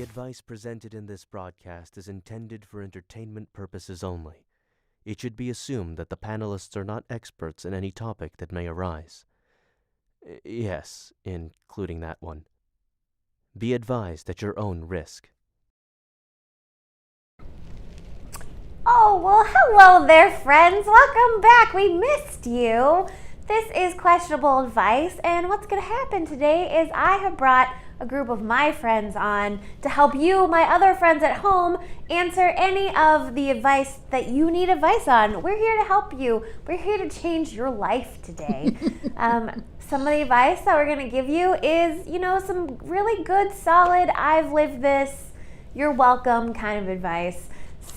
advice presented in this broadcast is intended for entertainment purposes only. It should be assumed that the panelists are not experts in any topic that may arise. Yes, including that one. Be advised at your own risk. Oh, well, hello there, friends. Welcome back. We missed you. This is Questionable Advice, and what's going to happen today is I have brought a group of my friends on to help you, my other friends at home, answer any of the advice that you need advice on. We're here to help you. We're here to change your life today. Some of the advice that we're going to give you is, some really good, solid, I've lived this, you're welcome kind of advice.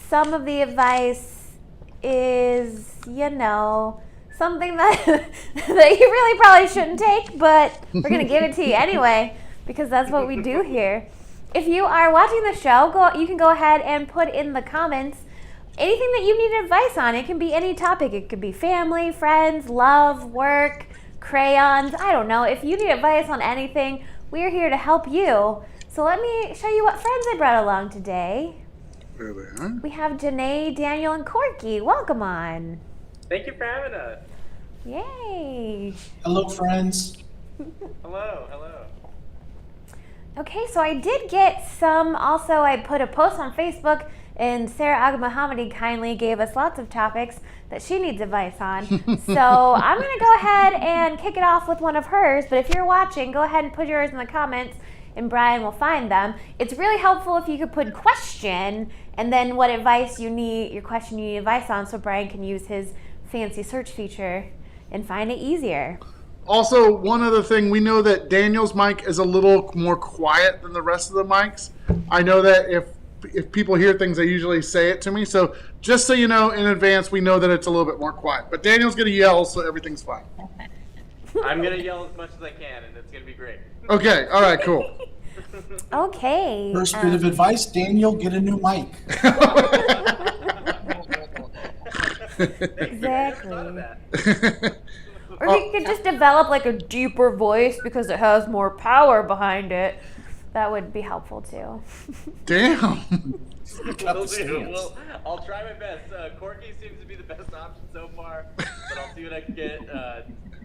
Some of the advice is, something that you really probably shouldn't take, but we're going to give it to you anyway, because that's what we do here. If you are watching the show, you can go ahead and put in the comments anything that you need advice on. It can be any topic. It could be family, friends, love, work, crayons. I don't know. If you need advice on anything, we're here to help you. So let me show you what friends I brought along today. There they are. We have Janay, Daniel, and Corky. Welcome on. Thank you for having us. Yay. Hello, friends. Hello. Okay, so I did get some, also I put a post on Facebook, and Sarah Aga Mohammadi kindly gave us lots of topics that she needs advice on. So I'm going to go ahead and kick it off with one of hers, but if you're watching, go ahead and put yours in the comments, and Brian will find them. It's really helpful if you could put question, and then what advice you need, your question you need advice on, so Brian can use his fancy search feature and find it easier. Also, one other thing, we know that Daniel's mic is a little more quiet than the rest of the mics. I know that if people hear things, they usually say it to me. So just so you know in advance, we know that it's a little bit more quiet. But Daniel's going to yell, so everything's fine. I'm going to yell as much as I can, and it's going to be great. Okay, all right, cool. Okay. First bit of advice, Daniel, get a new mic. Exactly. Or you could just develop like a deeper voice because it has more power behind it. That would be helpful too. Damn. Well, I'll try my best. Corky seems to be the best option so far, but I'll see what I can get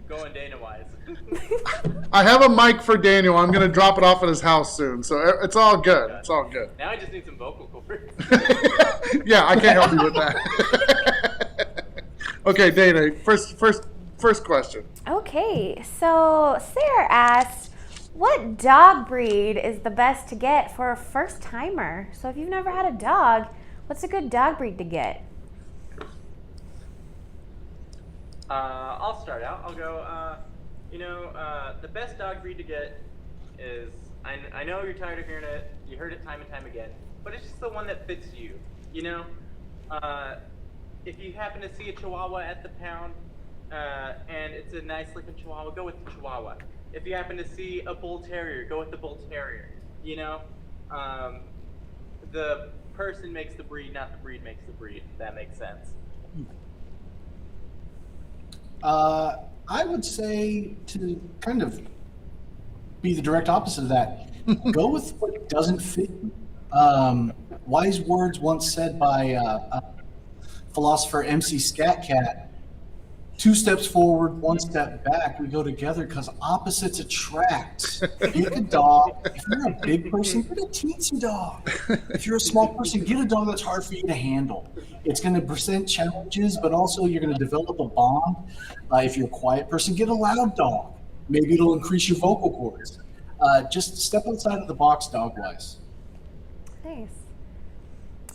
going Dayna-wise. I have a mic for Daniel. I'm going to drop it off at his house soon. So it's all good. It's all good. Now I just need some vocal cords. Yeah, I can't help you with that. Okay, Dayna, first question. Okay, so Sarah asked, what dog breed is the best to get for a first timer? So if you've never had a dog, what's a good dog breed to get? I'll start out. I'll go, the best dog breed to get is, I know you're tired of hearing it, you heard it time and time again, but it's just the one that fits you, If you happen to see a Chihuahua at the pound, and it's a nice looking Chihuahua, go with the Chihuahua. If you happen to see a Bull Terrier, go with the Bull Terrier, The person makes the breed, not the breed makes the breed, if that makes sense. I would say to kind of be the direct opposite of that. Go with what doesn't fit you. Wise words once said by philosopher MC Scat Cat, 2 steps forward, 1 step back, we go together because opposites attract. Get a dog. If you're a big person, get a teensy dog. If you're a small person, get a dog that's hard for you to handle. It's going to present challenges, but also you're going to develop a bond. If you're a quiet person, get a loud dog. Maybe it'll increase your vocal cords. Just step outside of the box dog-wise. Nice.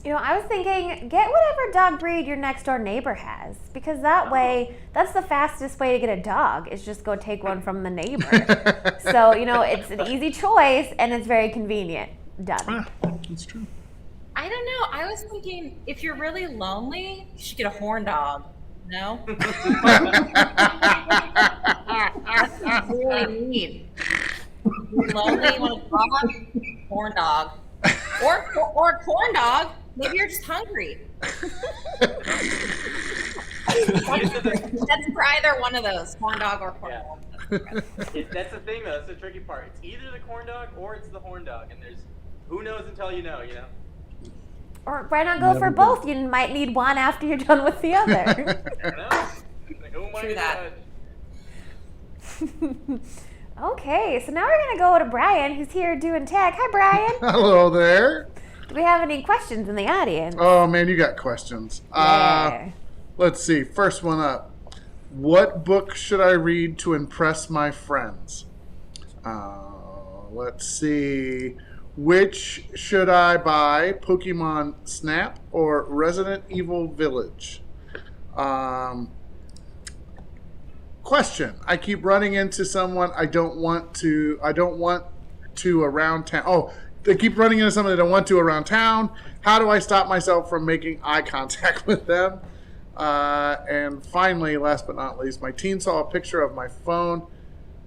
I was thinking, get whatever dog breed your next door neighbor has, because that way, that's the fastest way to get a dog, is just go take one from the neighbor. So, it's an easy choice, and it's very convenient. Done. That's true. I don't know. I was thinking, if you're really lonely, you should get a horn dog. No? That's what you really need. You're lonely, you want a dog? Horn dog. Or a corn dog. Maybe you're just hungry. That's for either one of those, corn dog or corn dog. That's the thing, though. That's the tricky part. It's either the corn dog or it's the horn dog, and there's who knows until you know, Or why not go for both? You might need one after you're done with the other. I don't know. Like, oh my True that. God. Okay, so now we're going to go to Brian, who's here doing tech. Hi, Brian. Hello there. Do we have any questions in the audience? Oh man, you got questions. Yeah. Let's see. First one up. What book should I read to impress my friends? Let's see. Which should I buy? Pokemon Snap or Resident Evil Village? Question. I keep running into someone I don't want to around town. Oh, they keep running into someone I don't want to around town. How do I stop myself from making eye contact with them? And finally, last but not least, my teen saw a picture of my phone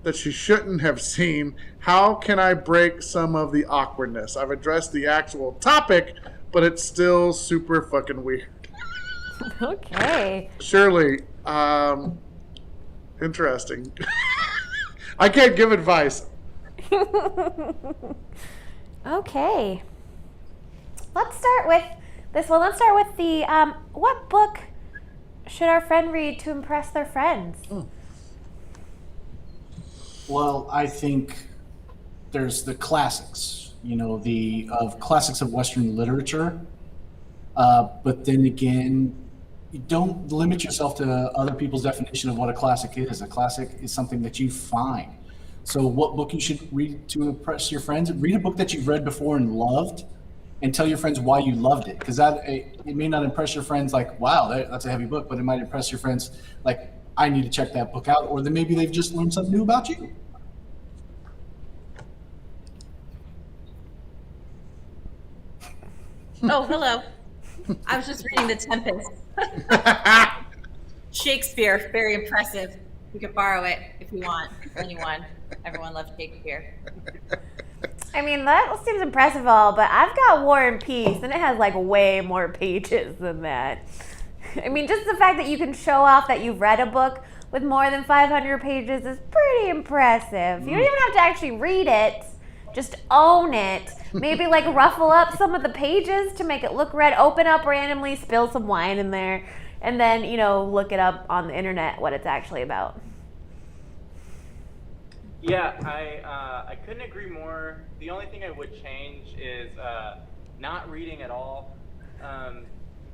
that she shouldn't have seen. How can I break some of the awkwardness? I've addressed the actual topic, but it's still super fucking weird. Okay. Shirley, interesting. I can't give advice. Okay. Let's start with this one. Let's start with the what book should our friend read to impress their friends? Well, I think there's the classics, the classics of Western literature. But then again, you don't limit yourself to other people's definition of what a classic is. A classic is something that you find. So what book you should read to impress your friends? Read a book that you've read before and loved, and tell your friends why you loved it. Because it may not impress your friends like, wow, that's a heavy book, but it might impress your friends like, I need to check that book out. Or then maybe they've just learned something new about you. Oh, hello. I was just reading The Tempest. Shakespeare, very impressive. You could borrow it if you want. Anyone. Everyone loves Shakespeare. I mean, that seems impressive all, but I've got War and Peace, and it has like way more pages than that. I mean, just the fact that you can show off that you've read a book with more than 500 pages is pretty impressive. You don't even have to actually read it. Just own it. Maybe like ruffle up some of the pages to make it look red. Open up randomly, spill some wine in there, and then, look it up on the internet what it's actually about. Yeah, I couldn't agree more. The only thing I would change is not reading at all.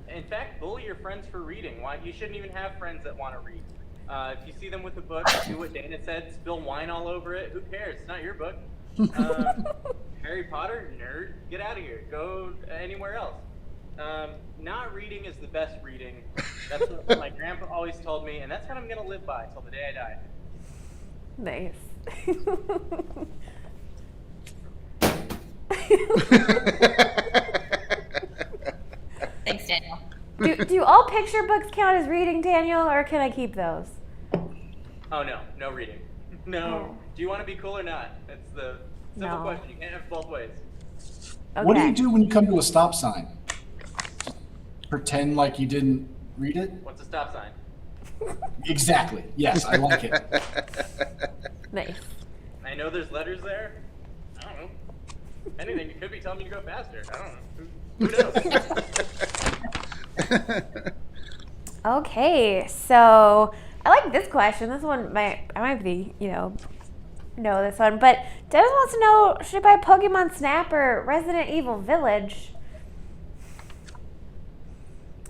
In fact, bully your friends for reading. Why? You shouldn't even have friends that want to read. If you see them with a book, do what Dayna said, spill wine all over it. Who cares? It's not your book. Harry Potter, nerd, get out of here. Go anywhere else. Not reading is the best reading. That's what my grandpa always told me, and that's what I'm going to live by till the day I die. Nice. Thanks, Daniel. Do all picture books count as reading, Daniel, or can I keep those? Oh, no reading. No. Oh. Do you want to be cool or not? That's the simple question. You can't have it both ways. Okay. What do you do when you come to a stop sign? Pretend like you didn't read it? What's a stop sign? Exactly. Yes, I like it. Nice. I know there's letters there. I don't know. Anything. It could be telling me to go faster. I don't know. Who knows? Okay, so I like this question. This one I might be, know this one. But Dennis wants to know, should I buy Pokemon Snap or Resident Evil Village?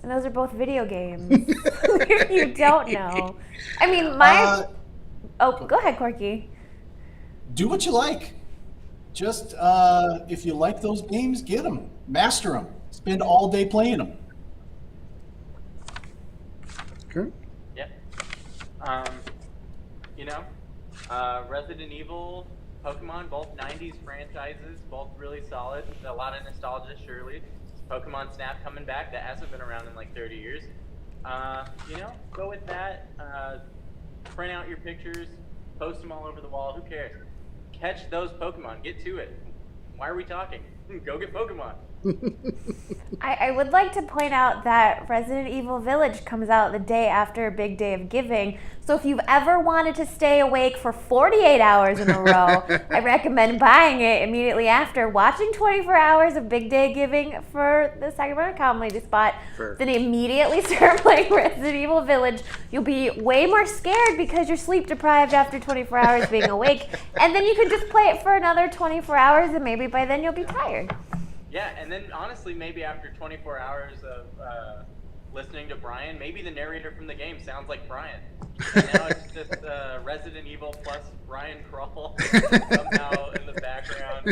And those are both video games. If you don't know. I mean, go ahead, Corky. Do what you like. Just, if you like those games, get them. Master them. Spend all day playing them. Okay. Yeah. Resident Evil, Pokemon, both 90s franchises, both really solid. A lot of nostalgia, surely. Pokemon Snap coming back, that hasn't been around in like 30 years. Go with that. Print out your pictures, post them all over the wall, who cares? Catch those Pokemon, get to it. Why are we talking? Go get Pokemon. I would like to point out that Resident Evil Village comes out the day after a big day of giving. So if you've ever wanted to stay awake for 48 hours in a row, I recommend buying it immediately after, watching 24 hours of big day giving for the Sacramento Comedy Spot, then immediately start playing Resident Evil Village. You'll be way more scared because you're sleep deprived after 24 hours being awake, and then you can just play it for another 24 hours, and maybe by then you'll be tired. Yeah, and then honestly, maybe after 24 hours of listening to Brian, maybe the narrator from the game sounds like Brian. And now it's just Resident Evil plus Brian Crawl somehow in the background,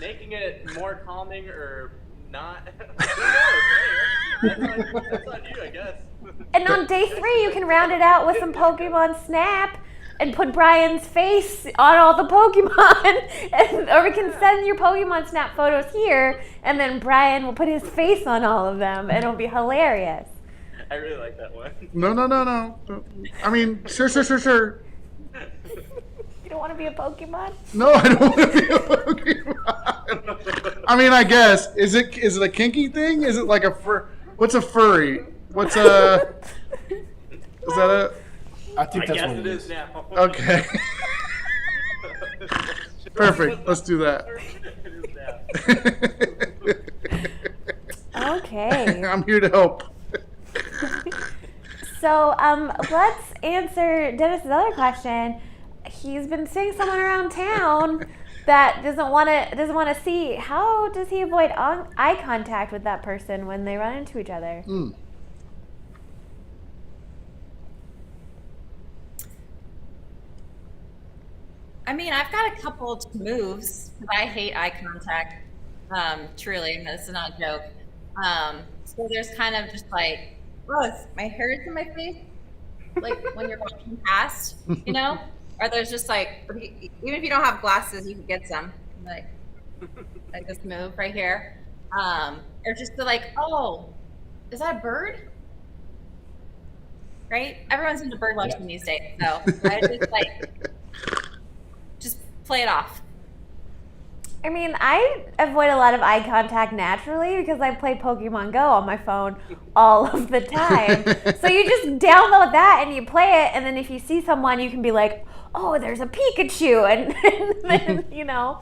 making it more calming or not. Who knows? That's on you, I guess. And on day 3, you can round it out with some Pokemon Snap and put Brian's face on all the Pokemon. Or we can send your Pokemon Snap photos here, and then Brian will put his face on all of them, and it'll be hilarious. I really like that one. No. I mean, sure. You don't want to be a Pokemon? No, I don't want to be a Pokemon. I mean, I guess. Is it a kinky thing? Is it like a fur? What's a furry? What's a... Is that a... I think that's guess what it is now. Okay. Perfect. Let's do that. It is now. Okay. I'm here to help. So let's answer Dennis's other question. He's been seeing someone around town that doesn't want to see. How does he avoid eye contact with that person when they run into each other? I mean, I've got a couple of moves, but I hate eye contact. Truly, this is not a joke. So there's kind of just like, my hair is in my face, like when you're walking past, you know? Or there's just like, even if you don't have glasses, you can get some. Like this move right here. Or just to like, oh, is that a bird? Right? Everyone's into bird watching these days, so I just like, just play it off. I mean, I avoid a lot of eye contact naturally because I play Pokemon Go on my phone all of the time. So you just download that and you play it, and then if you see someone, you can be like, oh, there's a Pikachu, and then, you know,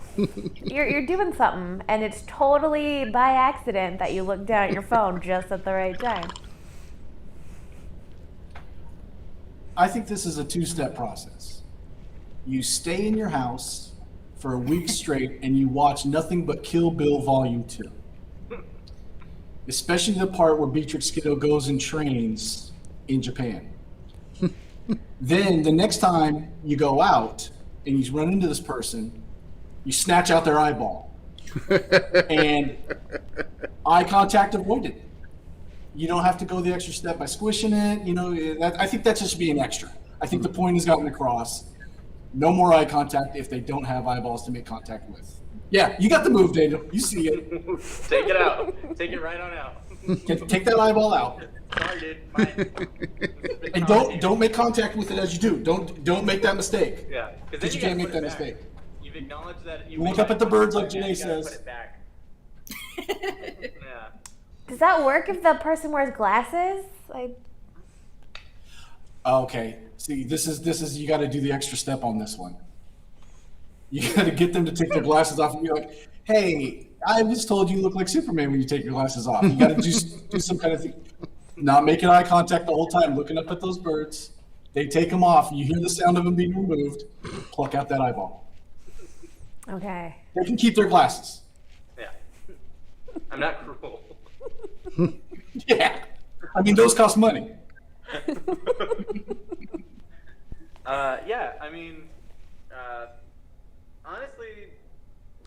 you're doing something, and it's totally by accident that you look down at your phone just at the right time. I think this is a two-step process. You stay in your house for a week straight and you watch nothing but Kill Bill Volume 2. Especially the part where Beatrix Kiddo goes and trains in Japan. Then the next time you go out and you run into this person, you snatch out their eyeball. And eye contact avoided. You don't have to go the extra step by squishing it. You know, I think that's just being extra. I think the point has gotten across. No more eye contact if they don't have eyeballs to make contact with. Yeah, you got the move, Daniel. You see it. Take it out. Take it right on out. Take that eyeball out. Sorry, dude. Mine. And don't make contact with it as you do. Don't make that mistake. Yeah, Because you can't make that mistake. You've acknowledged that you Look up at the birds like Janay says. Put it back. Yeah. Does that work if the person wears glasses? Like, Okay. See, this is you got to do the extra step on this one. You got to get them to take their glasses off and be like, "Hey, I was told you look like Superman when you take your glasses off." You got to do some kind of thing. Not making eye contact the whole time, looking up at those birds. They take them off. You hear the sound of them being removed. Pluck out that eyeball. okay. They can keep their glasses. Yeah. I'm not cruel. Yeah. I mean, those cost money. Yeah, I mean, honestly,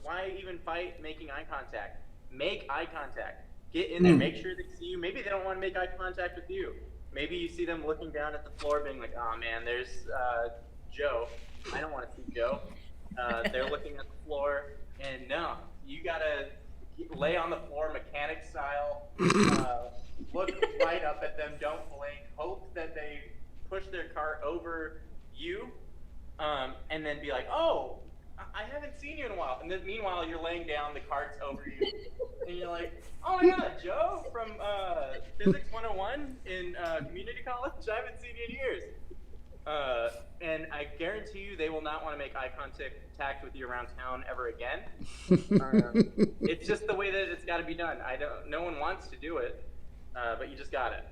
why even fight making eye contact? Make eye contact. Get in there. Make sure they see you. Maybe they don't want to make eye contact with you. Maybe you see them looking down at the floor being like, oh man, there's Joe. I don't want to see Joe. They're looking at the floor, and no, you gotta lay on the floor mechanic style, look right up at them, don't blink, hope that they push their cart over you, and then be like, oh, I haven't seen you in a while. And then meanwhile, you're laying down, the cart's over you. And you're like, oh my God, Joe from Physics 101 in community college? I haven't seen you in years. And I guarantee you they will not want to make eye contact with you around town ever again. It's just the way that it's got to be done. No one wants to do it, but you just got it.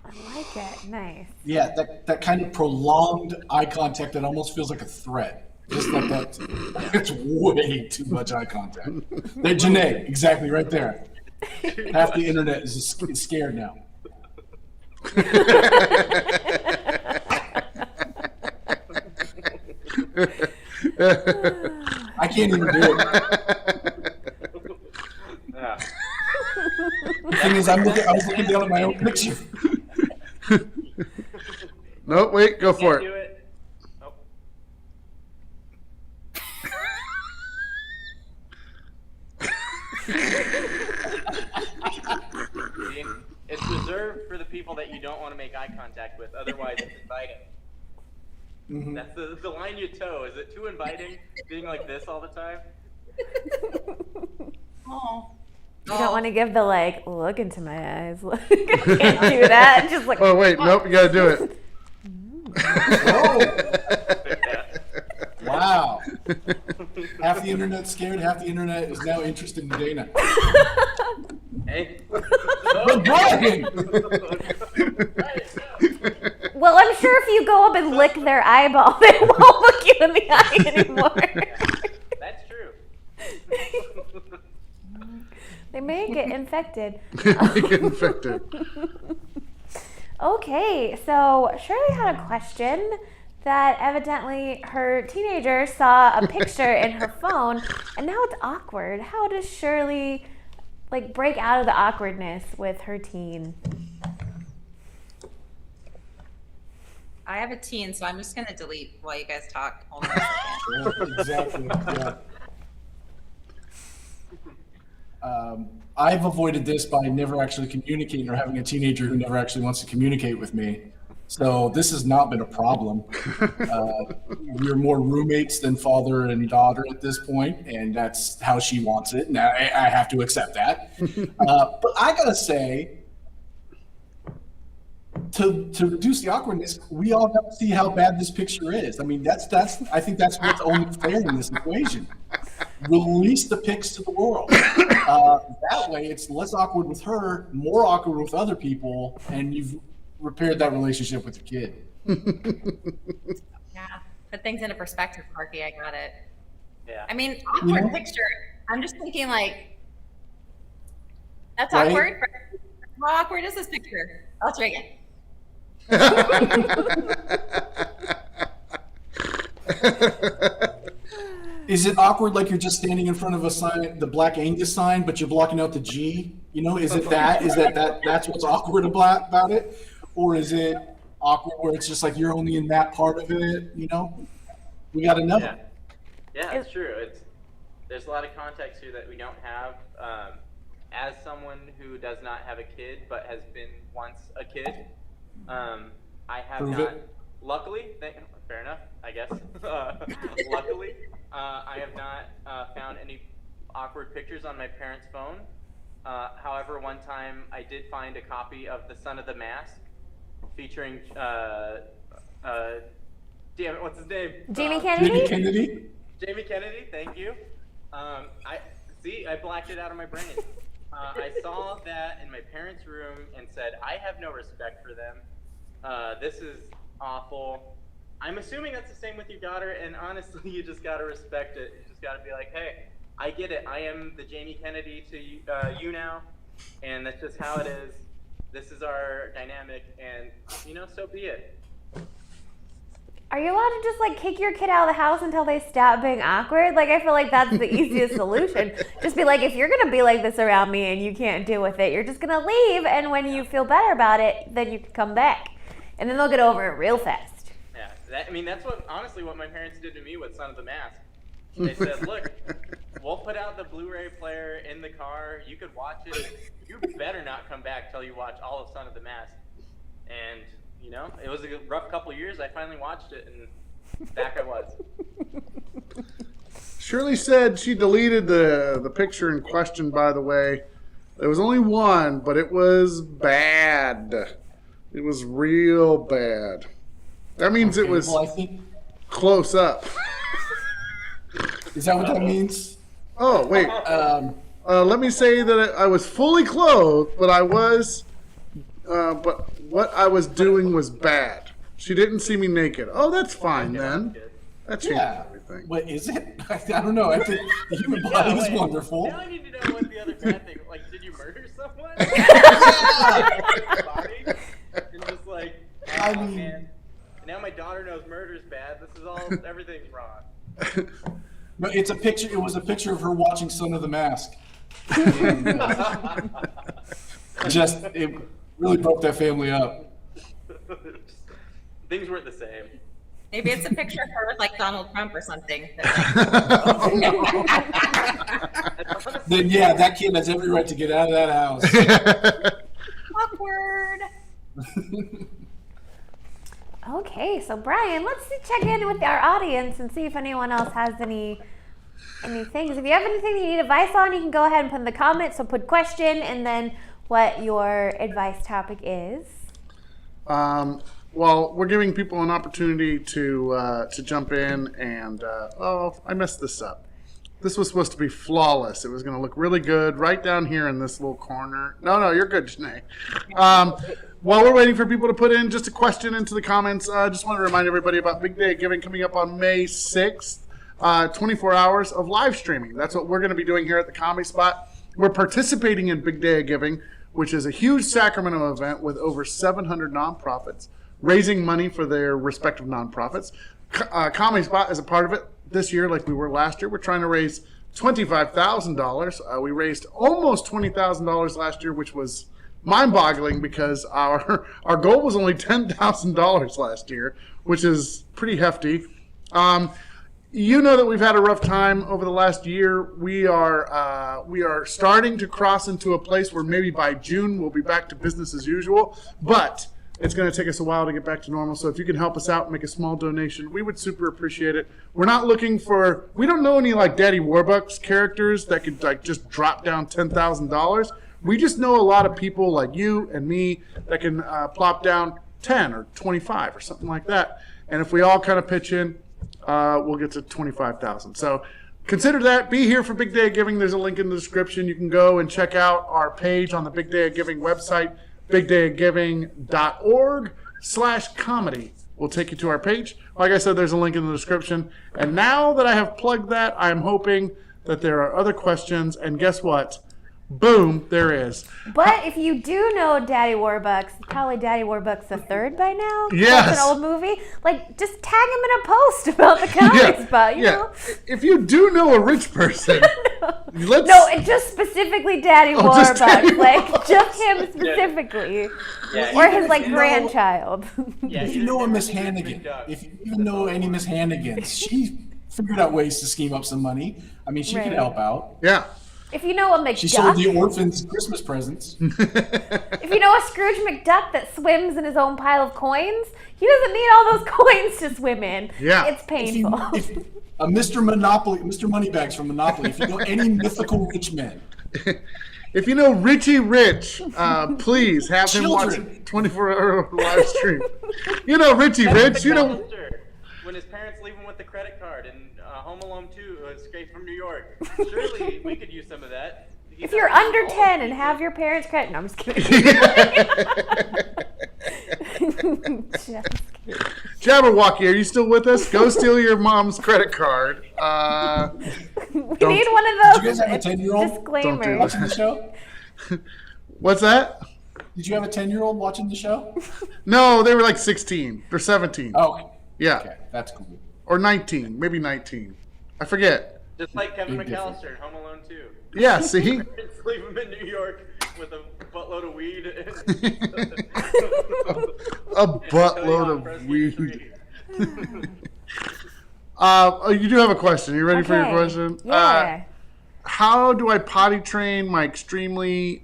I like it. Nice. Yeah, that kind of prolonged eye contact that almost feels like a threat. Just like that. It's way too much eye contact. There, Janay, exactly right there. Half the internet is scared now. I can't even do it. Yeah. The thing is, I was looking down at my own picture. Nope, wait, go for Can't do it. it. Oh. See, it's reserved for the people that you don't want to make eye contact with. Otherwise, it's inviting. Mhm. That's the line you toe. Is it too inviting being like this all the time? Oh. You don't want to give the like, look into my eyes. Look, I can't do that. Just like, Oh, wait, nope, you gotta do it. Wow. Half the internet's scared, half the internet is now interested in Dayna. Hey. But Brian! well, I'm sure if you go up and lick their eyeball, they won't look you in the eye anymore. That's true. They may get infected. Get infected. Okay, so Shirley had a question that evidently her teenager saw a picture in her phone and now it's awkward. How does Shirley like break out of the awkwardness with her teen? I have a teen, so I'm just gonna delete while you guys talk. Hold on a second. Yeah, exactly. Yeah. I've avoided this by never actually communicating or having a teenager who never actually wants to communicate with me. So this has not been a problem. We're more roommates than father and daughter at this point, and that's how she wants it. And I have to accept that. But I gotta say, to reduce the awkwardness, we all have to see how bad this picture is. I mean, I think that's what's only fair in this equation. Release the pics to the world. That way, it's less awkward with her, more awkward with other people, and you've repaired that relationship with your kid. Yeah, put things into perspective, Corky. I got it. Yeah. I mean, awkward Yeah. picture. I'm just thinking like, that's Right? awkward. How awkward is this picture? Oh, let's try again. Is it awkward like you're just standing in front of a sign, the Black Angus sign, but you're blocking out the G? You know, is it that? Is that's what's awkward about it? Or is it awkward where it's just like you're only in that part of it, you know? We got to know. Yeah, it's true. There's a lot of context here that we don't have. As someone who does not have a kid but has been once a kid, I have Prove not. it. Luckily, fair enough, I guess. Luckily, I have not found any awkward pictures on my parents' phone. However, one time I did find a copy of The Son of the Mask featuring damn it, what's his name? Jamie Jamie Kennedy? Kennedy? Jamie Kennedy, thank you. I blacked it out of my brain. I saw that in my parents' room and said, I have no respect for them. This is awful. I'm assuming that's the same with your daughter, and honestly, you just gotta respect it. You just gotta be like, hey, I get it. I am the Jamie Kennedy to you now, and that's just how it is. This is our dynamic, and so be it. Are you allowed to just like kick your kid out of the house until they stop being awkward? Like, I feel like that's the easiest solution. Just be like, if you're gonna be like this around me and you can't deal with it, you're just gonna leave, and when you feel better about it, then you can come back. And then they'll get over it real fast. Yeah, that's honestly what my parents did to me with Son of the Mask. They said, look, we'll put out the Blu-ray player in the car. You could watch it. You better not come back till you watch all of Son of the Mask. And, it was a rough couple years. I finally watched it, and Back I was. Shirley said she deleted the picture in question, by the way. There was only one, but it was bad. It was real bad. That means it was Well, I think, close up. is that what that means? Oh, wait. Let me say that I was fully clothed, but but what I was doing was bad. She didn't see me naked. Oh, that's fine then. That changes everything. What is it? I don't know. I think the human body is wonderful. Now I need to know what the other bad thing. Like, did you murder someone? Body? And just like, I oh, mean- man. Now my daughter knows murder's bad. This is all. Everything's wrong. No, it's a picture. It was a picture of her watching Son of the Mask. And, it really broke that family up. Things weren't the same. Maybe it's a picture of her with like Donald Trump or something. Then yeah, that kid has every right to get out of that house. Awkward. Okay, so Brian, let's check in with our audience and see if anyone else has any things. If you have anything that you need advice on, you can go ahead and put in the comments. So put question and then what your advice topic is. Well, we're giving people an opportunity to jump in and I messed this up. This was supposed to be flawless. It was going to look really good right down here in this little corner. No, you're good, Janay. While we're waiting for people to put in just a question into the comments, I just want to remind everybody about Big Day of Giving coming up on May 6th. 24 hours of live streaming. That's what we're going to be doing here at the Comedy Spot. We're participating in Big Day of Giving, which is a huge Sacramento event with over 700 nonprofits raising money for their respective nonprofits. Comedy Spot is a part of it this year, like we were last year. We're trying to raise $25,000. We raised almost $20,000 last year, which was mind-boggling because our goal was only $10,000 last year, which is pretty hefty. You know that we've had a rough time over the last year. We are starting to cross into a place where maybe by June we'll be back to business as usual, but it's going to take us a while to get back to normal. So if you can help us out and make a small donation, we would super appreciate it. We're not looking for, we don't know any like Daddy Warbucks characters that could like just drop down $10,000. We just know a lot of people like you and me that can plop down 10 or 25 or something like that. And if we all kind of pitch in, we'll get to 25,000. So consider that. Be here for Big Day of Giving. There's a link in the description. You can go and check out our page on the Big Day of Giving website, bigdayofgiving.org/comedy. We'll take you to our page. Like I said, there's a link in the description. And now that I have plugged that, I'm hoping that there are other questions. And guess what? Boom, there is. But if you do know Daddy Warbucks, probably Daddy Warbucks the Third by now. Yes. That's an old movie. Like, just tag him in a post about the Comedy Spot, you know? If you do know a rich person, let's... No, it's just specifically Daddy just Warbucks. Daddy Like, Warbucks. just him specifically. Yeah, Or even his, like, if you know- grandchild. Yeah, If you know a Miss Hannigan, if you even know any Miss Hannigans, she figured out ways to scheme up some money. I mean, she could Right. help out. Yeah. If you know a She sold McDuck, the orphans Christmas presents. if you know a Scrooge McDuck that swims in his own pile of coins, he doesn't need all those coins to swim in. Yeah. It's painful. If Mr. Monopoly, Mr. Moneybags from Monopoly, if you know any mythical rich men, If you know Richie Rich, please have him watch Children. 24-hour live stream. You know Richie Rich. You know... McAllister, when his parents leave him with the credit card and Home Alone 2 escaped from New York. Surely we could use some of that. If you're under 10 and have your parents' credit, no, I'm just kidding. Just kidding. Jabberwocky, are you still with us? Go steal your mom's credit card. We Don't- need one of did those you guys have a 10-year-old disclaimers. watching the show? What's that? Did you have a 10-year-old watching the show? No, they were like 16 or 17. Oh, Yeah. okay, that's cool. Or 19, maybe 19. I forget. Just like Kevin Big McAllister in Home Alone 2. Yeah, see? Parents leave him in New York with a buttload of weed. A buttload of weed. You do have a question. You ready for your Okay. question? Yeah. How do I potty train my extremely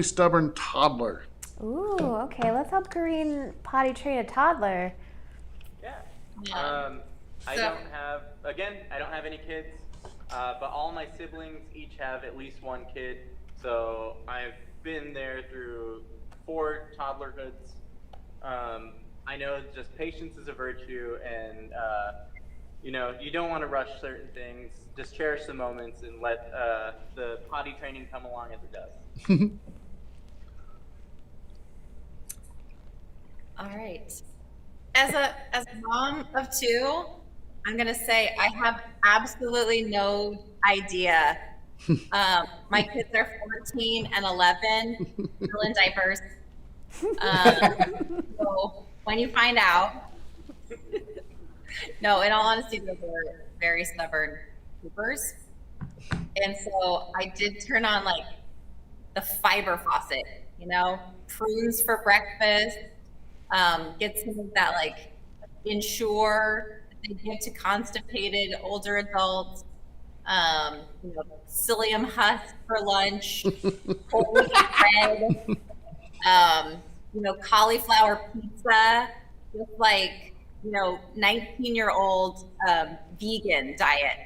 stubborn toddler? Ooh, okay. Let's help Kareen potty train a toddler. Yeah. I don't have any kids, but all my siblings each have at least one kid. So I've been there through 4 toddlerhoods. I know just patience is a virtue, and you don't want to rush certain things. Just cherish the moments and let the potty training come along as it does. All right. As a mom of 2, I'm gonna say I have absolutely no idea. My kids are 14 and 11, still in diapers. So when you find out, no, in all honesty, those were very stubborn poopers. And so I did turn on like the fiber faucet, prunes for breakfast, get some of that like Ensure that they give to constipated older adults, psyllium husk for lunch, whole wheat bread, cauliflower pizza, just like 19-year-old vegan diet.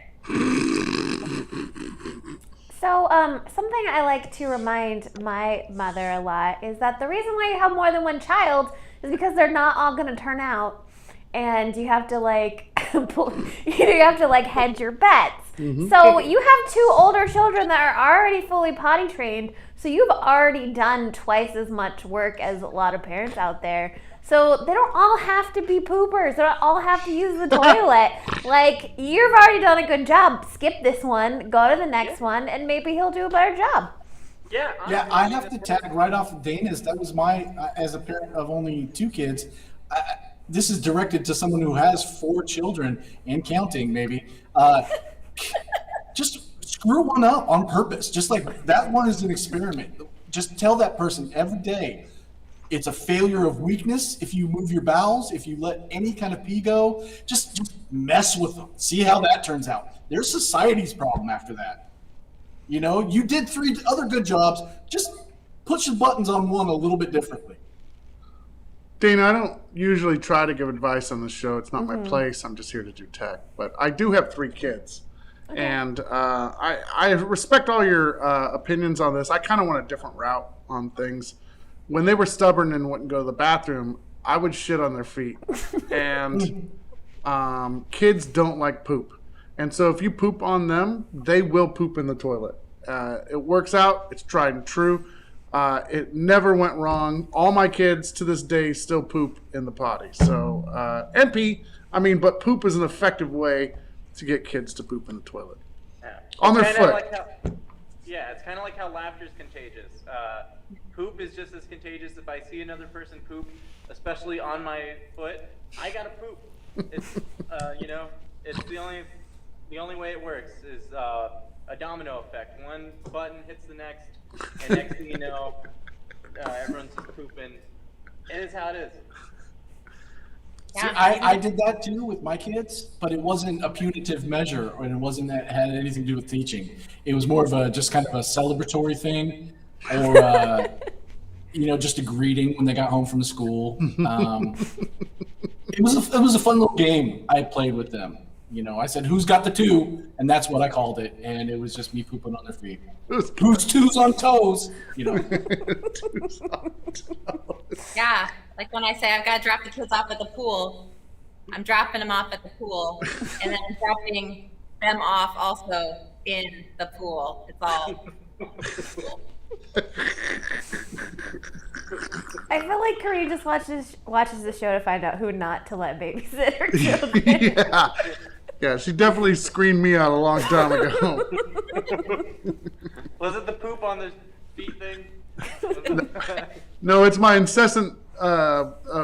So, something I like to remind my mother a lot is that the reason why you have more than one child is because they're not all going to turn out, and you have to hedge your bets. Mm-hmm. So you have 2 older children that are already fully potty trained, so you've already done twice as much work as a lot of parents out there. So they don't all have to be poopers. They don't all have to use the toilet. Like, you've already done a good job. Skip this one, go to the next one, and maybe he'll do a better job. Yeah, I have to tag right off of Dayna's. That was as a parent of only 2 kids, this is directed to someone who has 4 children and counting, maybe. Just screw one up on purpose. Just like that one is an experiment. Just tell that person every day, it's a failure of weakness if you move your bowels, if you let any kind of pee go. Just mess with them. See how that turns out. There's society's problem after that. You did 3 other good jobs. Just push the buttons on one a little bit differently. Dayna, I don't usually try to give advice on the show. It's not my place. I'm just here to do tech. But I do have 3 kids. Okay. And I respect all your opinions on this. I kind of went a different route on things. When they were stubborn and wouldn't go to the bathroom, I would shit on their feet. And kids don't like poop. And so if you poop on them, they will poop in the toilet. It works out. It's tried and true. It never went wrong. All my kids to this day still poop in the potty. So, and pee. But poop is an effective way to get kids to poop in the toilet. Yeah. On their foot. It's kind of like how laughter is contagious. Poop is just as contagious. If I see another person poop, especially on my foot, I gotta poop. It's, it's the only way it works is a domino effect. One button hits the next, and next thing you know, everyone's just pooping. It is how it is. See, I did that too with my kids, but it wasn't a punitive measure, and it wasn't that it had anything to do with teaching. It was more of just kind of a celebratory thing, or just a greeting when they got home from school. It was a fun little game I played with them. I said, "Who's got the 2?" And that's what I called it, and it was just me pooping on their feet. Who's 2s on toes? 2s on toes. Yeah, like when I say I've got to drop the kids off at the pool, I'm dropping them off at the pool, and then I'm dropping them off also in the pool. It's all cool. I feel like Kareem just watches the show to find out who not to let babysit her children. Yeah, she definitely screened me out a long time ago. Was it the poop on the feet thing? No, it's my incessant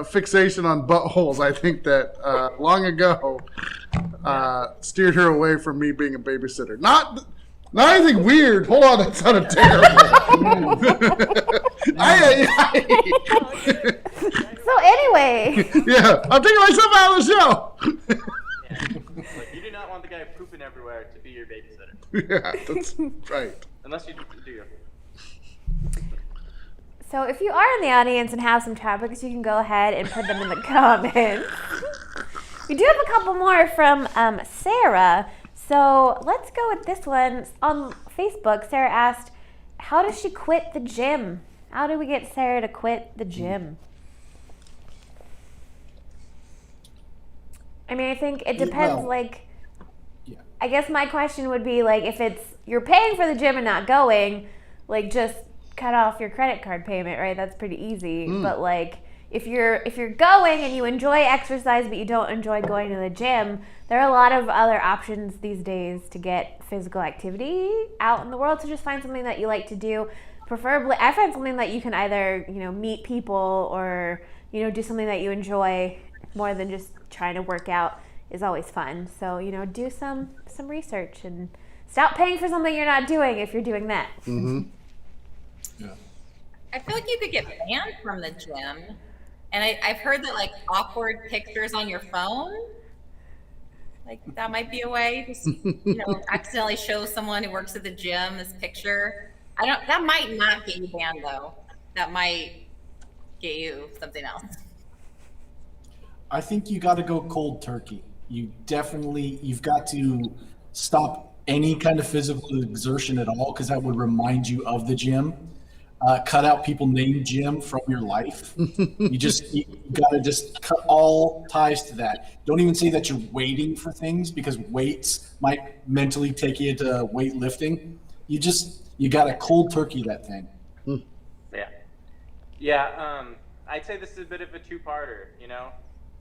fixation on buttholes. I think that long ago steered her away from me being a babysitter. Not anything weird. Hold on, that sounded terrible. So anyway. Yeah, I'm taking myself out of the show. You do not want the guy pooping everywhere to be your babysitter. Yeah, that's right. Unless you do. So if you are in the audience and have some topics, you can go ahead and put them in the comments. We do have a couple more from Sarah. So let's go with this one. On Facebook, Sarah asked, how does she quit the gym? How do we get Sarah to quit the gym? I mean, I think it depends, Yeah. I guess my question would be, if it's, you're paying for the gym and not going, just cut off your credit card payment, right? That's pretty easy. But, if you're going and you enjoy exercise but you don't enjoy going to the gym, there are a lot of other options these days to get physical activity out in the world. So just find something that you like to do. Preferably, I find something that you can either, meet people or, do something that you enjoy more than just trying to work out is always fun. So, do some research and stop paying for something you're not doing if you're doing that. Mm-hmm. Yeah. I feel like you could get banned from the gym. And I've heard that awkward pictures on your phone, that might be a way. Just accidentally show someone who works at the gym this picture. That might not get you banned though. That might get you something else. I think you got to go cold turkey. You've got to stop any kind of physical exertion at all, because that would remind you of the gym. Cut out people named Jim from your life. You got to just cut all ties to that. Don't even say that you're waiting for things, because weights might mentally take you to weightlifting. You got to cold turkey that thing. Yeah. I'd say this is a bit of a two-parter,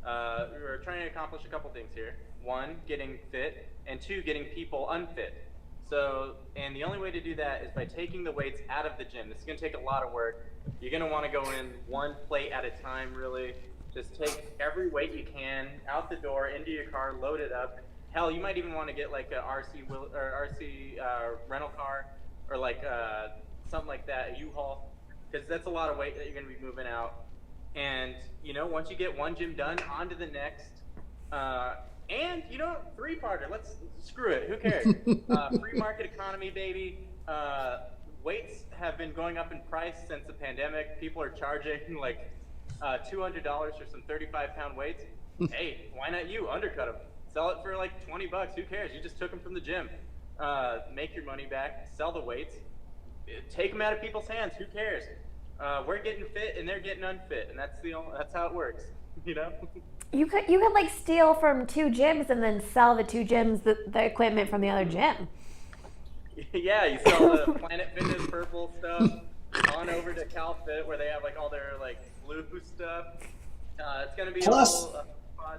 we're trying to accomplish a couple things here. One, getting fit, and two, getting people unfit. So, and the only way to do that is by taking the weights out of the gym. This is going to take a lot of work. You're going to want to go in one plate at a time, really. Just take every weight you can out the door, into your car, load it up. Hell, you might even want to get an RC rental car, or something like that, a U-Haul, because that's a lot of weight that you're going to be moving out. And, once you get one gym done, on to the next. And, three-parter. Let's screw it. Who cares? Free market economy, baby. Weights have been going up in price since the pandemic. People are charging $200 for some 35-pound weights. Hey, why not you? Undercut them. Sell it for $20. Who cares? You just took them from the gym. Make your money back. Sell the weights. Take them out of people's hands. Who cares? We're getting fit and they're getting unfit, and that's how it works. You could steal from two gyms and then sell the two gyms the equipment from the other gym. Yeah, you sell the Planet Fitness purple stuff on over to CalFit where they have all their blue stuff. It's gonna be Plus, a little fun.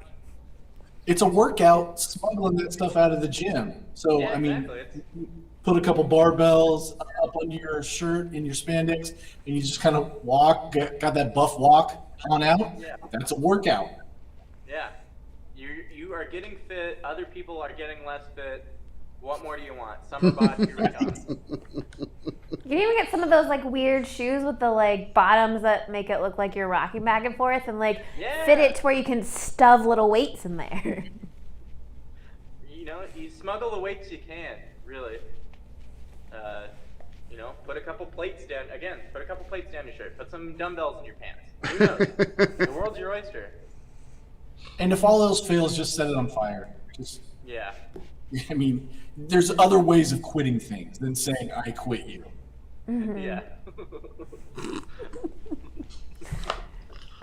It's a workout smuggling that stuff out of the gym. So Yeah, I mean, exactly. put a couple barbells up under your shirt in your spandex, and you just kind of walk, got that buff walk on out. Yeah. That's a workout. Yeah, you are getting fit. Other people are getting less fit. What more do you want? Summer body recon. You can even get some of those weird shoes with the bottoms that make it look like you're rocking back and forth, and fit it to where you can stuff little weights in there. You smuggle the weights you can, really. Put a couple plates down. Again, put a couple plates down your shirt. Put some dumbbells in your pants. Who knows? The world's your oyster. And if all else fails, just set it on fire. Yeah. I mean, there's other ways of quitting things than saying, I quit you. Mm-hmm. Yeah.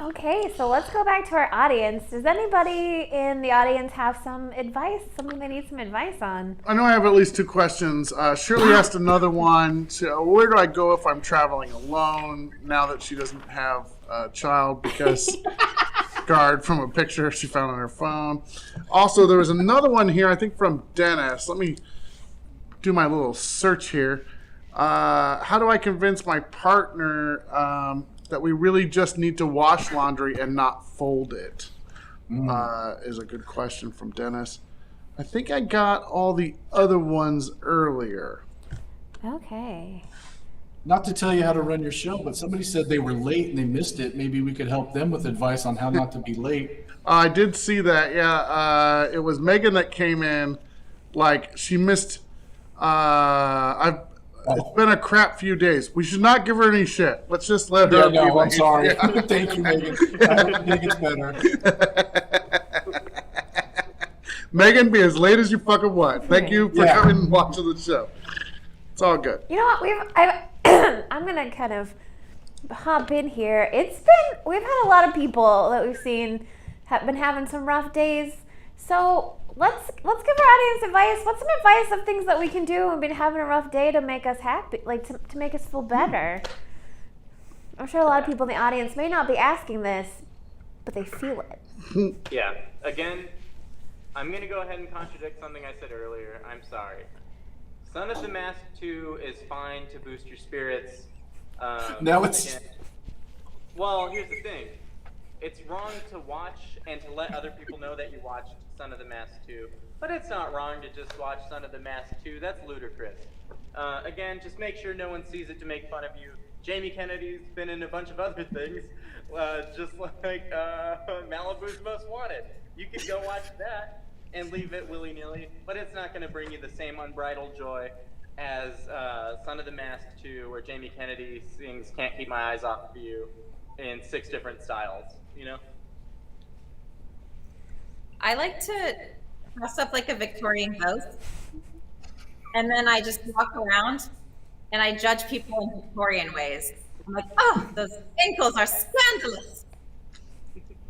Okay, so let's go back to our audience. Does anybody in the audience have some advice, something they need some advice on? I know I have at least two questions. Shirley asked another one. Where do I go if I'm traveling alone now that she doesn't have a child because guard from a picture she found on her phone. Also, there was another one here, I think from Dennis. Let me do my little search here. How do I convince my partner that we really just need to wash laundry and not fold it? Is a good question from Dennis. I think I got all the other ones earlier. Okay. Not to tell you how to run your show, but somebody said they were late and they missed it. Maybe we could help them with advice on how not to be late. I did see that, yeah. It was Megan that came in. She missed... It's been a crap few days. We should not give her any shit. Let's just let her be I'm late. sorry. Yeah. Thank you, Megan. I think it's better. Megan, be as late as you fucking want. Thank you for Yeah. coming and watching the show. It's all good. You know what? I'm gonna kind of hop in here. We've had a lot of people that we've seen have been having some rough days. So let's give our audience advice. What's some advice of things that we can do when we've been having a rough day to make us happy, like to make us feel better? I'm sure a lot of people in the audience may not be asking this, but they feel it. Yeah. Again, I'm going to go ahead and contradict something I said earlier. I'm sorry. Son of the Mask 2 is fine to boost your spirits. No, it's... Again, well, here's the thing. It's wrong to watch and to let other people know that you watched Son of the Mask 2. But it's not wrong to just watch Son of the Mask 2. That's ludicrous. Again, just make sure no one sees it to make fun of you. Jamie Kennedy's been in a bunch of other things, just like Malibu's Most Wanted. You could go watch that and leave it willy-nilly, but it's not going to bring you the same unbridled joy as Son of the Mask 2, where Jamie Kennedy sings Can't Keep My Eyes Off of You in 6 different styles, you know? I like to dress up like a Victorian ghost, and then I just walk around and I judge people in Victorian ways. I'm like, oh, those ankles are scandalous.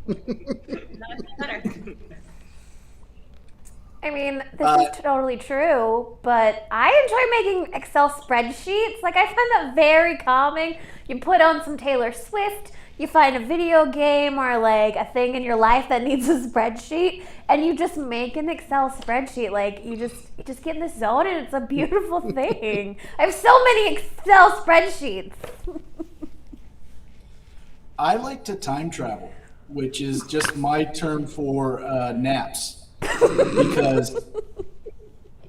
Not better. I mean, this is totally true, but I enjoy making Excel spreadsheets. Like, I find that very calming. You put on some Taylor Swift, you find a video game or like a thing in your life that needs a spreadsheet, and you just make an Excel spreadsheet. Like, you just get in the zone, and it's a beautiful thing. I have so many Excel spreadsheets. I like to time travel, which is just my term for naps. Because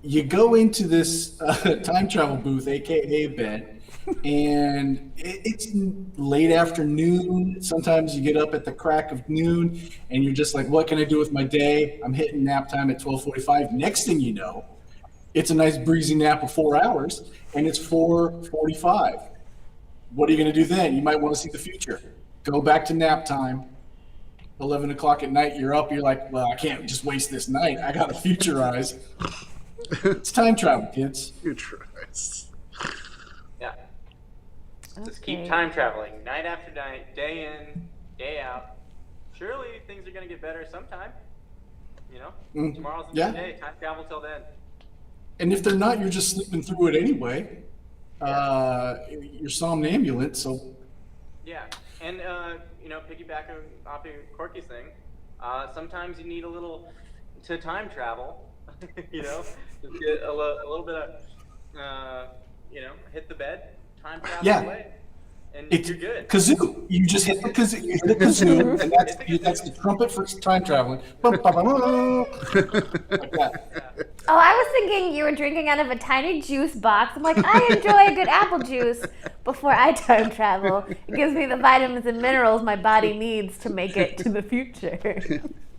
you go into this time travel booth, aka bed, and it's late afternoon. Sometimes you get up at the crack of noon, and you're just like, "What can I do with my day?" I'm hitting nap time at 12:45. Next thing you know, it's a nice breezy nap of 4 hours, and it's 4:45. What are you going to do then? You might want to see the future. Go back to nap time. 11 o'clock at night, you're up, you're like, well, I can't just waste this night. I got to futurize. It's time travel, kids. Futurize. Yeah. Just keep time traveling, night after night, day in, day out. Surely things are going to get better sometime. You know? Tomorrow's a new day. Time travel till then. And if they're not, you're just sleeping through it anyway. You're somnambulant, so... Yeah. And, you know, piggybacking off of Corky's thing, sometimes you need a little to time travel, you know, just get a little bit of, you know, hit the bed, time travel away, and you're good. Kazoo. You just hit the kazoo. You hit the kazoo, and that's the trumpet for time traveling. Like that. Yeah. Oh, I was thinking you were drinking out of a tiny juice box. I'm like, I enjoy a good apple juice before I time travel. It gives me the vitamins and minerals my body needs to make it to the future.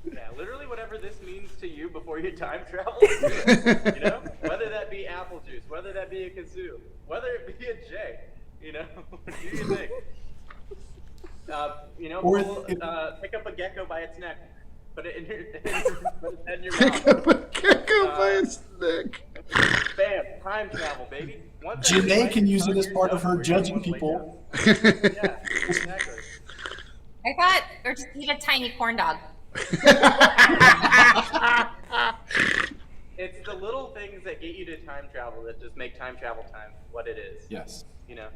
Yeah, literally whatever this means to you before you time travel, you know, whether that be apple juice, whether that be a kazoo, whether it be a J, you know, do your thing. You know, pick up a gecko by its neck. Put it in your Pick mouth. up a gecko by its neck. Bam! Time travel, baby. Once Janay can use it as part of her judging people. Yeah, exactly. Or just eat a tiny corn dog. It's the little things that get you to time travel that just make time travel time what it is. Yes. You know?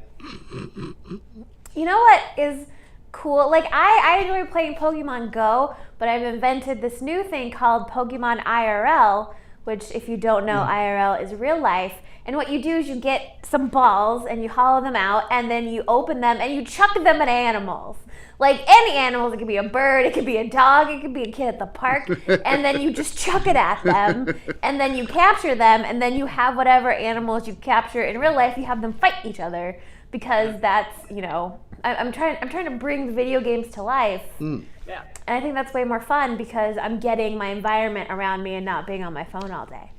You know what is cool? Like, I enjoy playing Pokemon Go, but I've invented this new thing called Pokemon IRL, which, if you don't know, IRL is real life. And what you do is you get some balls and you hollow them out, and then you open them and you chuck them at animals. Like any animals, it could be a bird, it could be a dog, it could be a kid at the park, and then you just chuck it at them, and then you capture them, and then you have whatever animals you capture in real life, you have them fight each other, because that's, you know, I'm trying to bring the video games to life. Yeah. And I think that's way more fun because I'm getting my environment around me and not being on my phone all day.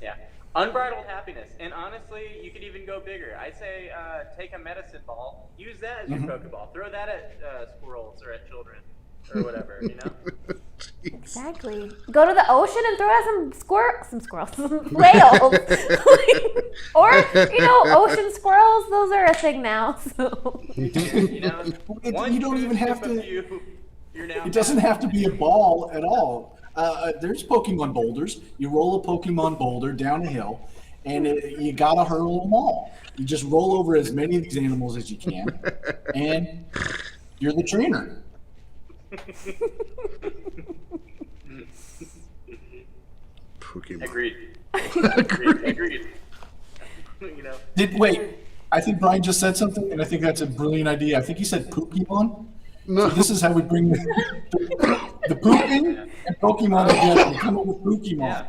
Yeah. Unbridled happiness. And honestly, you could even go bigger. I say take a medicine ball, use that as your Pokeball. Throw that at squirrels or at children or whatever, you know? Exactly. Go to the ocean and throw out some squirrels, whales, or ocean squirrels. Those are a thing now. So. You don't even have to. It doesn't have to be a ball at all. There's Pokemon boulders. You roll a Pokemon boulder down a hill, and you gotta hurl them all. You just roll over as many of these animals as you can, and you're the trainer. Pokemon. Agreed. Wait, I think Brian just said something, and I think that's a brilliant idea. I think he said Pokemon. No. So this is how we bring the pooping and Pokemon together. We come up with Pokemon.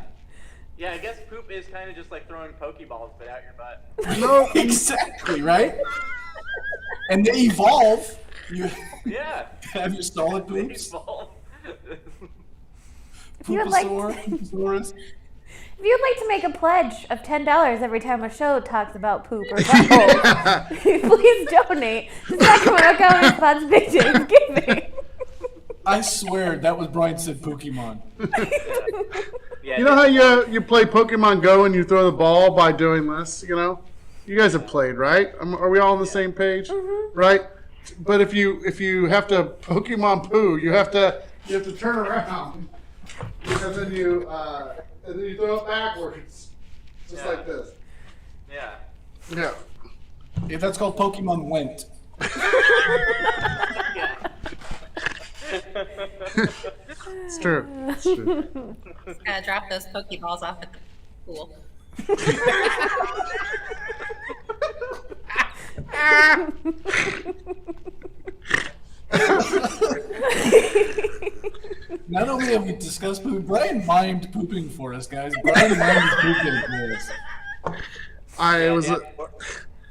Yeah, I guess poop is kind of just like throwing Pokeballs but out your butt. No, exactly, right? And they evolve. You have your solid poops. Pooposaurus. If you'd like to make a pledge of $10 every time a show talks about poop or buttholes, please donate to Sacramento County Funds Big Day Giving. I swear that was Brian said Pokemon. You know how you play Pokemon Go and you throw the ball by doing this? You guys have played, right? Are we all on the same page? Mm-hmm. Right? But if you have to Pokemon poo, you have to turn around because then you throw it backwards, just like this. Yeah. Yeah, that's called Pokemon Went. It's true. Gotta drop those Pokeballs off at the pool. Not only have we discussed poop, Brian mimed pooping for us, guys. Brian mimed pooping for us.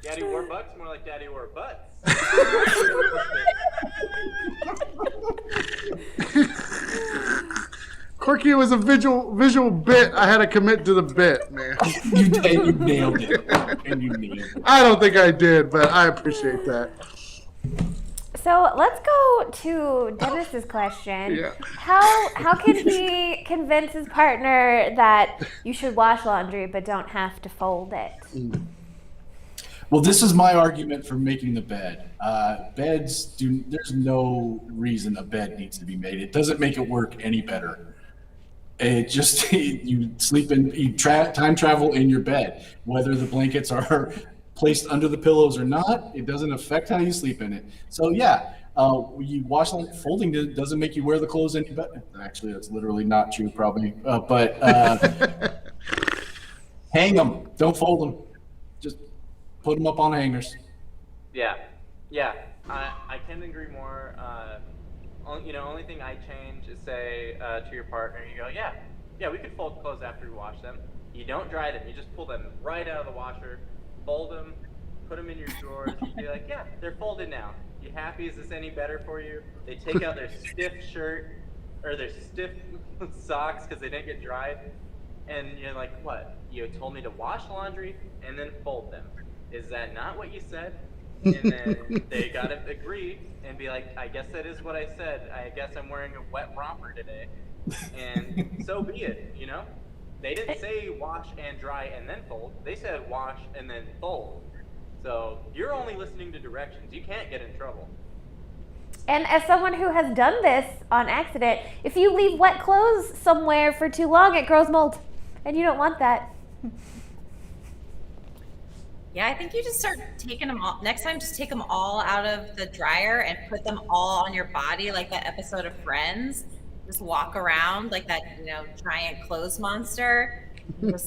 Daddy wore butts, more like Daddy wore butts. Corky was a visual bit. I had to commit to the bit, man. You nailed it. I don't think I did, but I appreciate that. So let's go to Dennis's question. Yeah. How can he convince his partner that you should wash laundry but don't have to fold it? Well, this is my argument for making the bed. There's no reason a bed needs to be made. It doesn't make it work any better. It just, you time travel in your bed. Whether the blankets are placed under the pillows or not, it doesn't affect how you sleep in it. So you wash folding doesn't make you wear the clothes any better. Actually, that's literally not true, probably. But hang them. Don't fold them. Just put them up on hangers. Yeah. I can't agree more. Only thing I change is say to your partner, you go, yeah, we could fold clothes after we wash them. You don't dry them. You just pull them right out of the washer, fold them, put them in your drawers. You be like, yeah, they're folded now. You happy? Is this any better for you? They take out their stiff shirt or their stiff socks because they didn't get dried. And you're like, what? You told me to wash laundry and then fold them. Is that not what you said? And then they gotta agree and be like, I guess that is what I said. I guess I'm wearing a wet romper today. And so be it, They didn't say wash and dry and then fold. They said wash and then fold. So you're only listening to directions. You can't get in trouble. And as someone who has done this on accident, if you leave wet clothes somewhere for too long, it grows mold. And you don't want that. Yeah, I think you just start taking them all. Next time, just take them all out of the dryer and put them all on your body, like that episode of Friends. Just walk around like that, giant clothes monster, and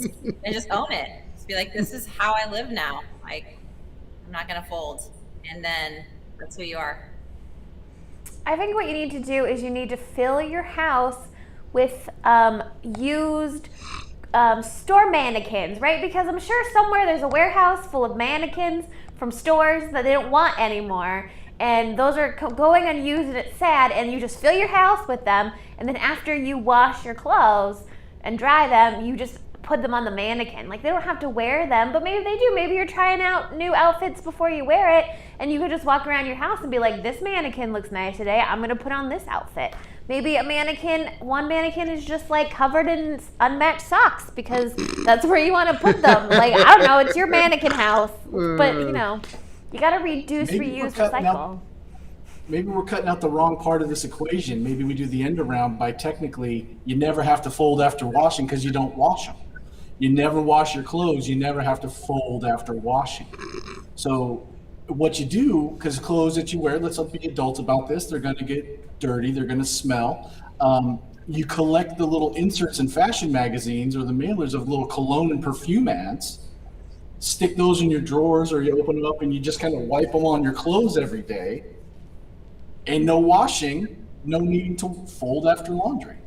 just own it. Just be like, this is how I live now. Like, I'm not gonna fold, and then that's who you are. I think what you need to do is you need to fill your house with used store mannequins, right? Because I'm sure somewhere there's a warehouse full of mannequins from stores that they don't want anymore, and those are going unused, and it's sad, and you just fill your house with them, and then after you wash your clothes and dry them, you just put them on the mannequin. Like, they don't have to wear them, but maybe they do. Maybe you're trying out new outfits before you wear it, and you could just walk around your house and be like, this mannequin looks nice today, I'm gonna put on this outfit. Maybe one mannequin is just like covered in unmatched socks because that's where you want to put them. Like, I don't know, it's your mannequin house. But, you know, you got to reduce, reuse, recycle. Maybe we're cutting out the wrong part of this equation. Maybe we do the end around by technically you never have to fold after washing because you don't wash them. You never wash your clothes. You never have to fold after washing. So what you do, because clothes that you wear, let's be adults about this, they're going to get dirty. They're going to smell. You collect the little inserts in fashion magazines or the mailers of little cologne and perfume ads. Stick those in your drawers, or you open them up and you just kind of wipe them on your clothes every day. And no washing, no needing to fold after laundry.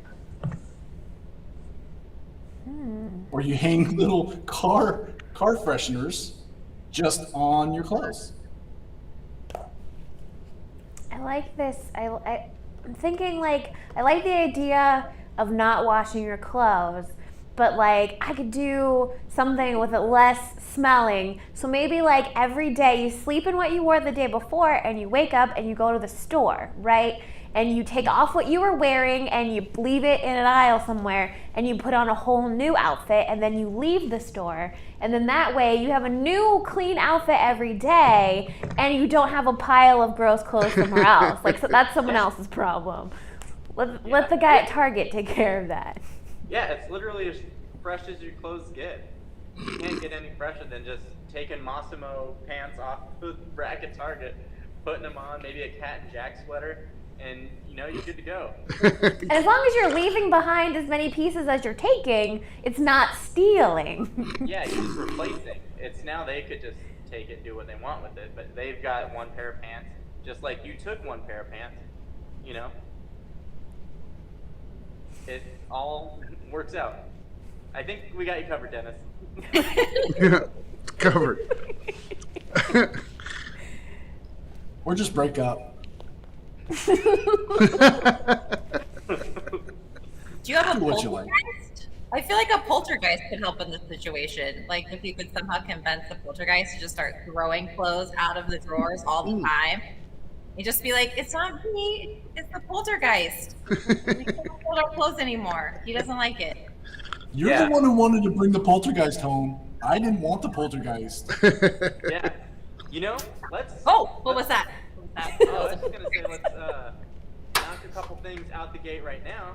Or you hang little car fresheners just on your clothes. I like this. I'm thinking, like, I like the idea of not washing your clothes, but like I could do something with it less smelling. So maybe like every day you sleep in what you wore the day before and you wake up and you go to the store, right? And you take off what you were wearing and you leave it in an aisle somewhere and you put on a whole new outfit and then you leave the store. And then that way you have a new clean outfit every day and you don't have a pile of gross clothes somewhere else. Like, so that's someone else's problem. Let the guy at Target take care of that. Yeah, it's literally as fresh as your clothes get. You can't get any fresher than just taking Massimo pants off the rack at Target, putting them on, maybe a Cat and Jack sweater, and you know you're good to go. And as long as you're leaving behind as many pieces as you're taking, it's not stealing. Yeah, you're just replacing. It's now they could just take it and do what they want with it, but they've got one pair of pants, just like you took one pair of pants, you know? It all works out. I think we got you covered, Dennis. Yeah, covered. Or just break up. Do you have a Do what you poltergeist? I feel like a poltergeist could help in this situation. Like if you could somehow convince the poltergeist to just start throwing clothes out of the drawers all the time. You just be like, it's not me, it's the poltergeist. We can't hold our clothes anymore. He doesn't like it. You're the one who wanted to bring the poltergeist home. I didn't want the poltergeist. Yeah. You know, let's... Oh, what was that? I was just going to say, let's knock a couple things out the gate right now.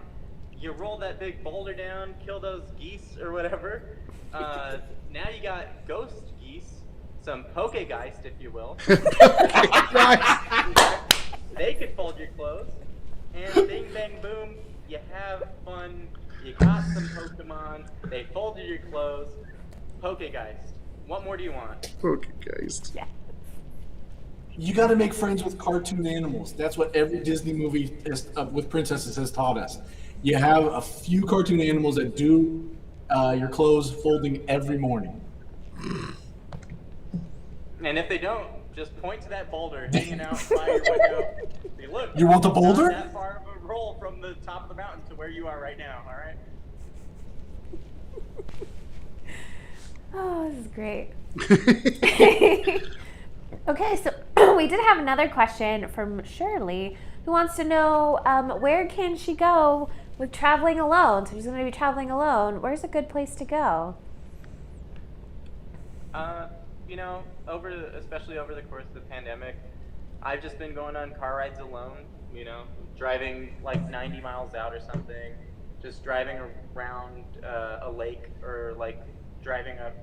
You roll that big boulder down, kill those geese or whatever. Now you got ghost geese, some pokegeist, if you will. They could fold your clothes, and bing, bang, boom, you have fun. You got some Pokemon, they folded your clothes. Pokegeist. What more do you want? Pokegeist. Yeah. You got to make friends with cartoon animals. That's what every Disney movie with princesses has taught us. You have a few cartoon animals that do your clothes folding every morning. And if they don't, just point to that boulder hanging out by your window. Say, look, You want the it's not boulder? that far of a roll from the top of the mountain to where you are right now, all right? Oh, this is great. Okay, so we did have another question from Shirley, who wants to know where can she go with traveling alone? So she's going to be traveling alone. Where's a good place to go? You know, especially over the course of the pandemic, I've just been going on car rides alone, you know, driving like 90 miles out or something, just driving around a lake or like driving up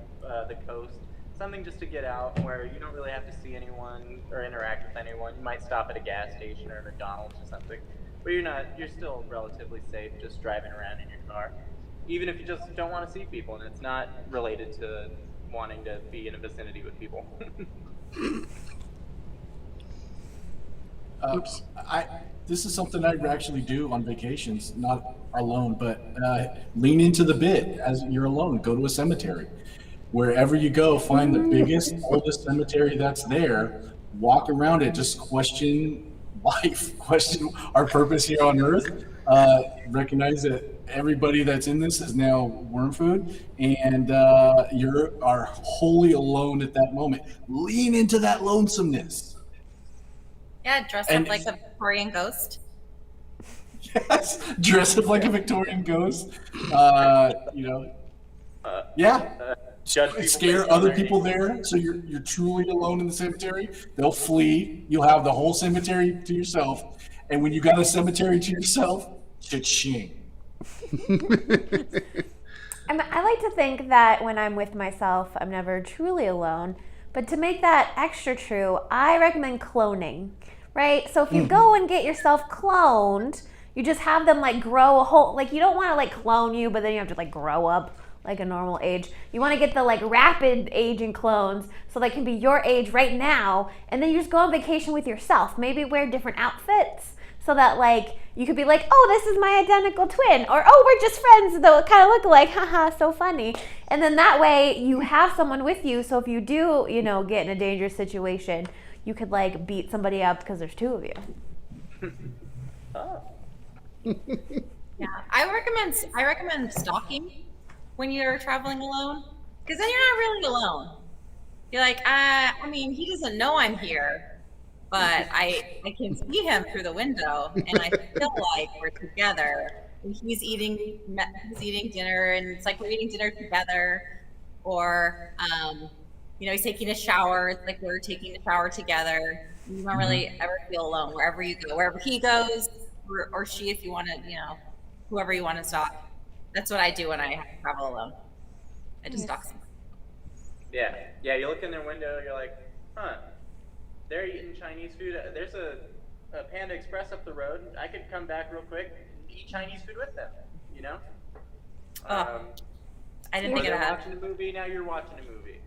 the coast, something just to get out where you don't really have to see anyone or interact with anyone. You might stop at a gas station or a McDonnell's or something, but you're still relatively safe just driving around in your car, even if you just don't want to see people and it's not related to wanting to be in a vicinity with people. Oops. This is something I actually do on vacations, not alone, but lean into the bit as you're alone. Go to a cemetery. Wherever you go, find the biggest, oldest cemetery that's there. Walk around it. Just question life, question our purpose here on Earth. Recognize that everybody that's in this is now worm food, and you are wholly alone at that moment. Lean into that lonesomeness. Yeah, dress And- up like a Victorian ghost. Yes, dress up like a Victorian ghost. Yeah. Judge people Scare based on other their people age. there, so you're truly alone in the cemetery. They'll flee. You'll have the whole cemetery to yourself, and when you got a cemetery to yourself, cha-ching. I like to think that when I'm with myself, I'm never truly alone. But to make that extra true, I recommend cloning, right? So if you go and get yourself cloned, you just have them like grow a whole, like you don't want to like clone you, but then you have to like grow up like a normal age. You want to get the like rapid aging clones so they can be your age right now, and then you just go on vacation with yourself. Maybe wear different outfits so that like you could be like, oh, this is my identical twin, or oh, we're just friends that kind of look alike, haha, so funny. And then that way you have someone with you, so if you do, get in a dangerous situation, you could like beat somebody up because there's two of you. Oh. Yeah, I recommend stalking when you're traveling alone, because then you're not really alone. You're like, he doesn't know I'm here, but I can see him through the window, and I feel like we're together. And he's eating dinner, and it's like we're eating dinner together, or he's taking a shower. It's like we're taking a shower together. You don't really ever feel alone wherever you go, wherever he goes, or she, if you want to, whoever you want to stalk. That's what I do when I travel alone. I just stalk them. Yeah. You look in their window, you're like, huh, they're eating Chinese food. There's a Panda Express up the road. I could come back real quick and eat Chinese food with them, I didn't think of they're that. watching a movie, now you're watching a movie.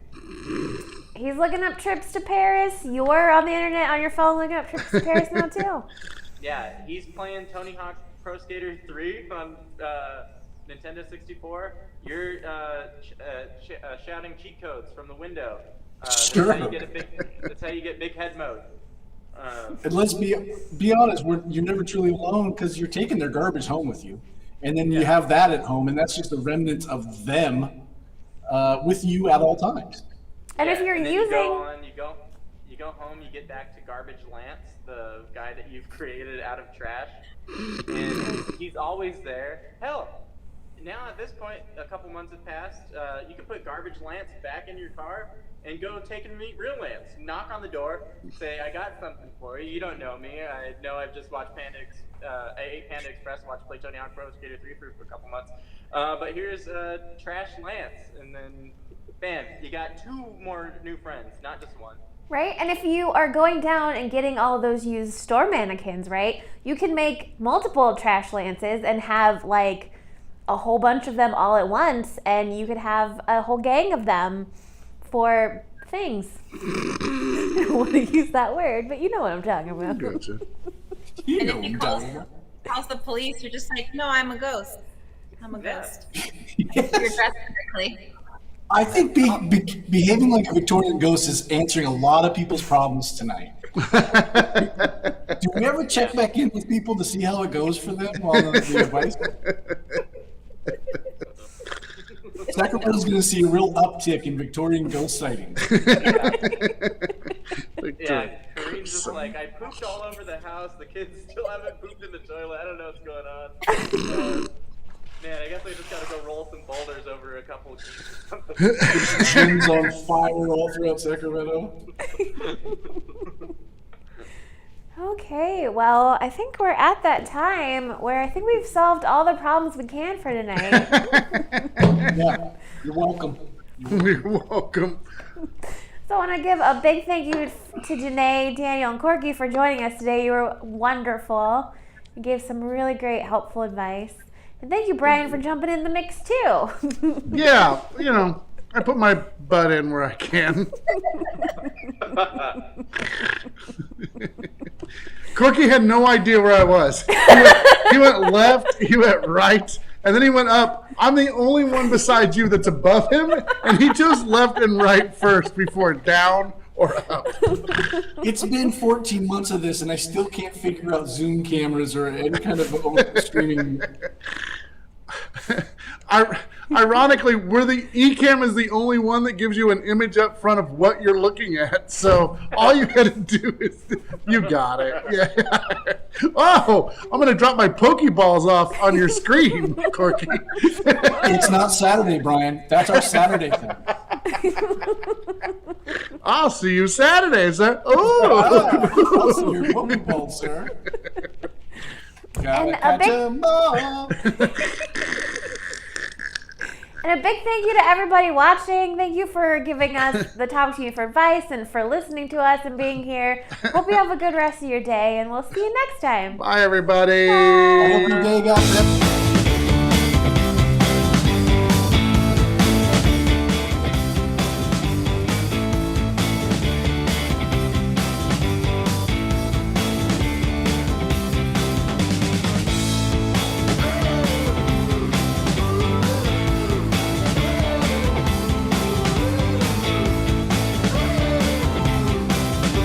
He's looking up trips to Paris. You're on the internet on your phone looking up trips to Paris now too. Yeah, he's playing Tony Hawk Pro Skater 3 on Nintendo 64. You're shouting cheat codes from the window. Sure. That's how you get big head mode. And let's be honest, you're never truly alone because you're taking their garbage home with you, and then you have that at home, and that's just a remnant of them with you at all times. And if you're and then using, you go home, you get back to Garbage Lance, the guy that you've created out of trash, and he's always there. Hell, now at this point, a couple months have passed. You can put Garbage Lance back in your car and go take and meet real Lance. Knock on the door, say, "I got something for you. You don't know me. I know I've just watched I ate Panda Express, watched Play Tony Hawk Pro Skater 3 for a couple months. But here's Trash Lance," and then bam, you got two more new friends, not just one. right? And if you are going down and getting all of those used store mannequins, right, you can make multiple Trash Lances and have like a whole bunch of them all at once, and you could have a whole gang of them for things. I don't want to use that word, but you know what I'm talking about. Gotcha. You And know if what you I'm call talking about. the police, you're just like, no, I'm a ghost. I'm a Yeah. ghost. You're dressed correctly. I think behaving like a Victorian ghost is answering a lot of people's problems tonight. Do we ever check back in with people to see how it goes for them while they're the advice? Sacramento's going to see a real uptick in Victorian ghost sightings. Yeah, Kareem's just like, I pooped all over the house. The kids still haven't pooped in the toilet. I don't know what's going on. Man, I guess I just gotta go roll some boulders over a couple of keys or something. Gyms on fire all throughout Sacramento. Okay, well, I think we're at that time where I think we've solved all the problems we can for tonight. Yeah, you're welcome. You're welcome. So I want to give a big thank you to Janay, Daniel, and Corky for joining us today. You were wonderful. You gave some really great, helpful advice. And thank you, Brian, for jumping in the mix, too. Yeah, you know, I put my butt in where I can. Corky had no idea where I was. He went left, he went right, and then he went up. I'm the only one besides you that's above him, and he chose left and right first before down or up. It's been 14 months of this, and I still can't figure out Zoom cameras or any kind of streaming. Ironically, the eCam is the only one that gives you an image up front of what you're looking at. So all you had to do is, you got it. Yeah. Oh, I'm going to drop my Pokeballs off on your screen, Corky. It's not Saturday, Brian. That's our Saturday thing. I'll see you Saturday, sir. Oh, I'll see your Pokeball, sir. And Gotta catch 'em all. And a big thank you to everybody watching. Thank you for giving us the Talk to You for advice and for listening to us and being here. Hope you have a good rest of your day, and we'll see you next time. bye, everybody. I hope your day got better.